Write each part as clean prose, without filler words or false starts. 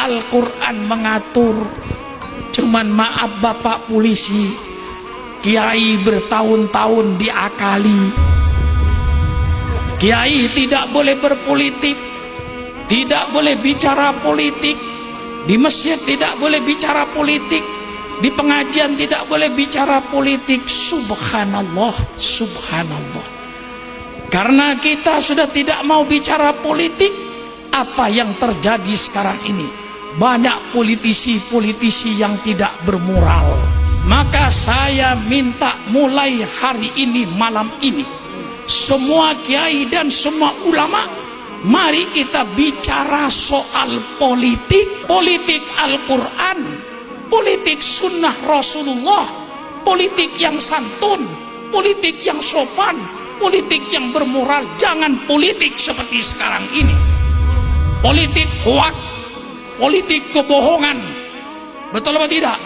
Al-Quran mengatur. Cuman maaf Bapak polisi, kiai bertahun-tahun diakali. Kiai tidak boleh berpolitik, tidak boleh bicara politik, di masjid tidak boleh bicara politik, di pengajian tidak boleh bicara politik. Subhanallah, subhanallah. Karena kita sudah tidak mau bicara politik, apa yang terjadi sekarang ini? Banyak politisi-politisi yang tidak bermoral. Maka saya minta mulai hari ini, malam ini, semua kiai dan semua ulama, mari kita bicara soal politik. Politik Al-Quran, politik sunnah Rasulullah, politik yang santun, politik yang sopan, politik yang bermoral. Jangan politik seperti sekarang ini, politik hoak, politik kebohongan. Betul apa tidak?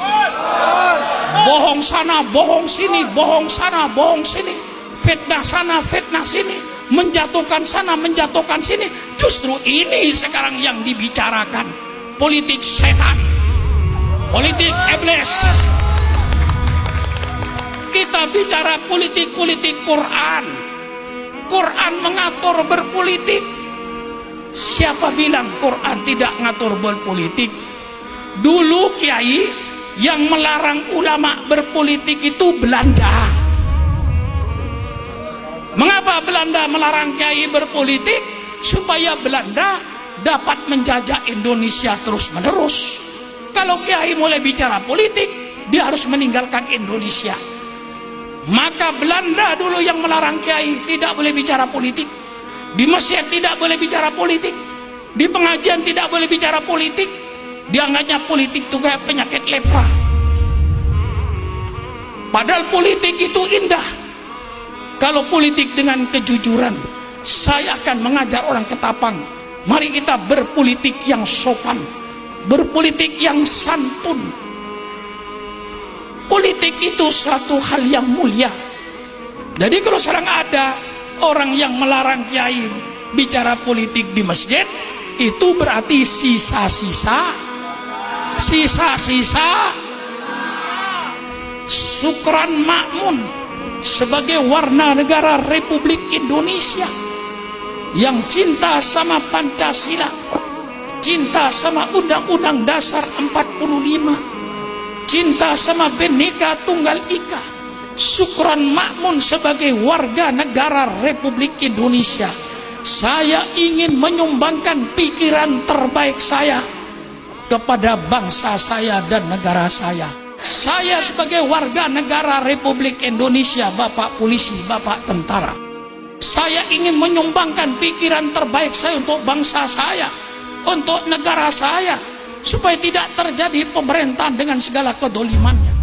Bohong sana, bohong sini, bohong sana, bohong sini, fitnah sana, fitnah sini, menjatuhkan sana, menjatuhkan sini. Justru ini sekarang yang dibicarakan, politik setan, politik iblis. Kita bicara politik Quran. Quran mengatur berpolitik. Siapa bilang Quran tidak ngatur berpolitik? Dulu kiai yang melarang ulama berpolitik itu Belanda. Mengapa Belanda melarang kiai berpolitik? Supaya Belanda dapat menjajah Indonesia terus-menerus. Kalau kiai mulai bicara politik, dia harus meninggalkan Indonesia. Maka Belanda dulu yang melarang kiai tidak boleh bicara politik, di masjid tidak boleh bicara politik, di pengajian tidak boleh bicara politik. Dianggapnya politik itu kayak penyakit lepra. Padahal politik itu indah. Kalau politik dengan kejujuran, saya akan mengajar orang Ketapang, mari kita berpolitik yang sopan, berpolitik yang santun. Politik itu suatu hal yang mulia. Jadi kalau sekarang ada orang yang melarang kiai bicara politik di masjid, itu berarti sisa-sisa Sukran Makmun sebagai warga negara Republik Indonesia yang cinta sama Pancasila, cinta sama Undang-Undang Dasar 45, cinta sama Bhinneka Tunggal Ika. Sukran Makmun sebagai warga negara Republik Indonesia, saya ingin menyumbangkan pikiran terbaik saya kepada bangsa saya dan negara saya. Saya sebagai warga negara Republik Indonesia, Bapak polisi, Bapak tentara, saya ingin menyumbangkan pikiran terbaik saya untuk bangsa saya, untuk negara saya, supaya tidak terjadi pemerintahan dengan segala kedolimannya.